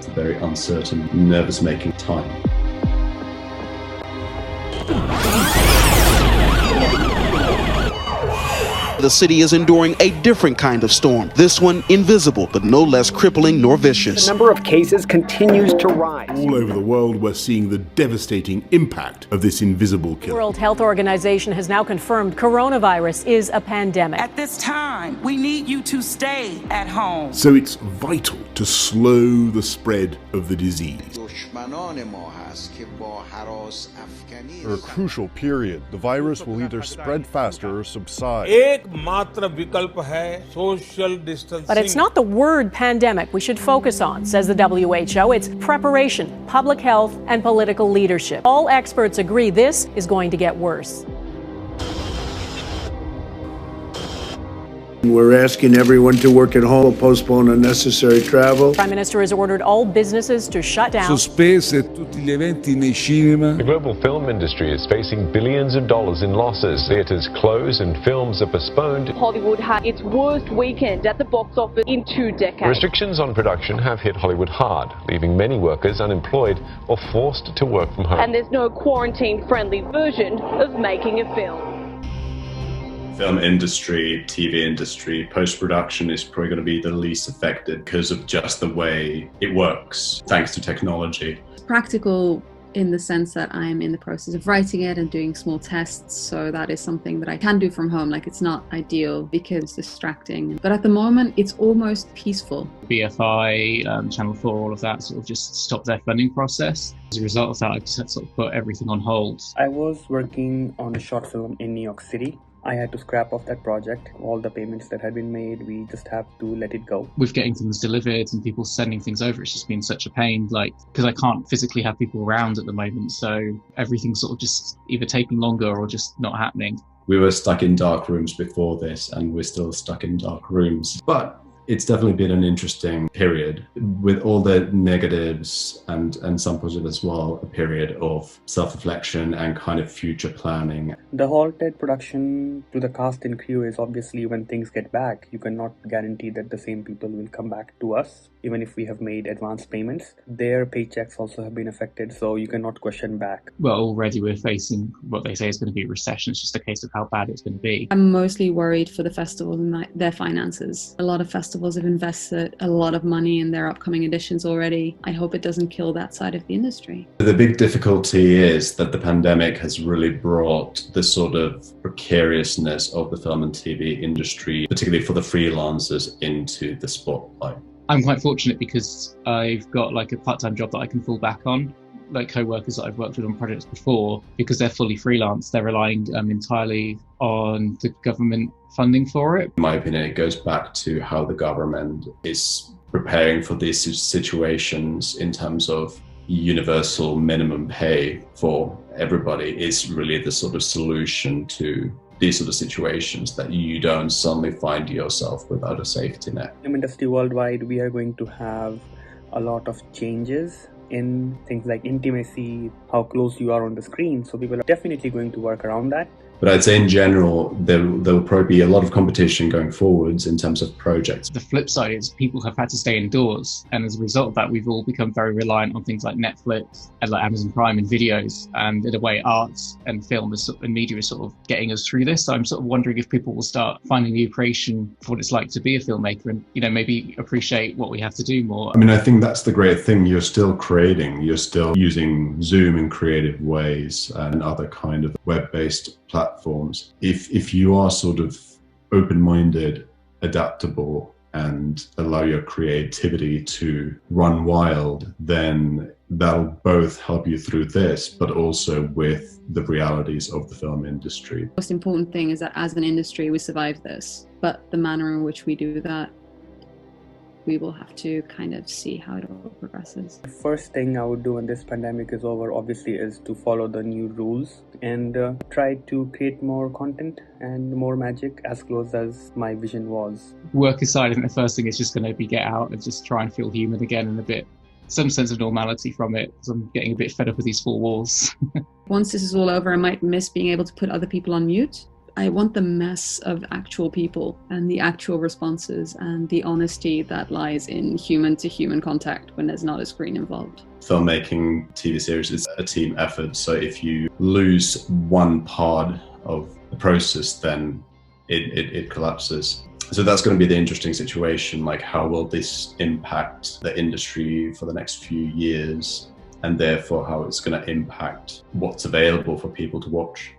It's a very uncertain, nervous-making time. The city is enduring a different kind of storm. This one invisible, but no less crippling nor vicious. The number of cases continues to rise. All over the world, we're seeing the devastating impact of this invisible killer. The World Health Organization has now confirmed coronavirus is a pandemic. At this time, we need you to stay at home. So it's vital to slow the spread of the disease. For a crucial period, the virus will either spread faster or subside. But it's not the word pandemic we should focus on, says the WHO. It's preparation, public health, and political leadership. All experts agree this is going to get worse. We're asking everyone to work at home, postpone unnecessary travel. The Prime Minister has ordered all businesses to shut down. Sospese tutti gli eventi nei cinema. The global film industry is facing billions of dollars in losses. Theaters close and films are postponed. Hollywood had its worst weekend at the box office in 2 decades. Restrictions on production have hit Hollywood hard, leaving many workers unemployed or forced to work from home. And there's no quarantine-friendly version of making a film. Film industry, TV industry, post-production is probably going to be the least affected because of just the way it works, thanks to technology. It's practical in the sense that I'm in the process of writing it and doing small tests, so that is something that I can do from home. Like, it's not ideal because it's distracting, but at the moment it's almost peaceful. BFI, Channel 4, all of that sort of just stopped their funding process. As a result of that, I just had to sort of put everything on hold. I was working on a short film in New York City. I had to scrap off that project. All the payments that had been made, we just have to let it go. With getting things delivered and people sending things over, it's just been such a pain, because I can't physically have people around at the moment, so everything's sort of just either taking longer or just not happening. We were stuck in dark rooms before this, and we're still stuck in dark rooms. But it's definitely been an interesting period with all the negatives and some positive as well, a period of self-reflection and kind of future planning. The halted production to the cast and crew is obviously when things get back, you cannot guarantee that the same people will come back to us. Even if we have made advance payments, their paychecks also have been affected, so you cannot question back. Well, already we're facing what they say is going to be a recession. It's just a case of how bad it's going to be. I'm mostly worried for the festivals and their finances. A lot of festivals have invested a lot of money in their upcoming editions already. I hope it doesn't kill that side of the industry. The big difficulty is that the pandemic has really brought the sort of precariousness of the film and TV industry, particularly for the freelancers, into the spotlight. I'm quite fortunate because I've got like a part-time job that I can fall back on. Like co-workers that I've worked with on projects before, because they're fully freelance, they're relying entirely on the government funding for it. In my opinion, it goes back to how the government is preparing for these situations in terms of universal minimum pay for everybody is really the sort of solution to these sort of situations, that you don't suddenly find yourself without a safety net. In industry worldwide, we are going to have a lot of changes in things like intimacy, how close you are on the screen. So people are definitely going to work around that. But I'd say in general, there will probably be a lot of competition going forwards in terms of projects. The flip side is people have had to stay indoors. And as a result of that, we've all become very reliant on things like Netflix and like Amazon Prime and videos. And in a way, arts and film and media is sort of getting us through this. So I'm sort of wondering if people will start finding the appreciation for what it's like to be a filmmaker and, maybe appreciate what we have to do more. I mean, I think that's the great thing. You're still creating. You're still using Zoom in creative ways and other kind of web-based platforms. If you are sort of open-minded, adaptable, and allow your creativity to run wild, then that'll both help you through this, but also with the realities of the film industry. The most important thing is that as an industry, we survive this, but the manner in which we do that, we will have to kind of see how it all progresses. The first thing I would do when this pandemic is over, obviously, is to follow the new rules and try to create more content and more magic as close as my vision was. Work aside, I think the first thing is just going to be get out and just try and feel human again and some sense of normality from it, because I'm getting a bit fed up with these four walls. Once this is all over, I might miss being able to put other people on mute. I want the mess of actual people and the actual responses and the honesty that lies in human to human contact when there's not a screen involved. Filmmaking TV series is a team effort, so if you lose one part of the process, then it collapses. So that's going to be the interesting situation, like how will this impact the industry for the next few years, and therefore how it's going to impact what's available for people to watch.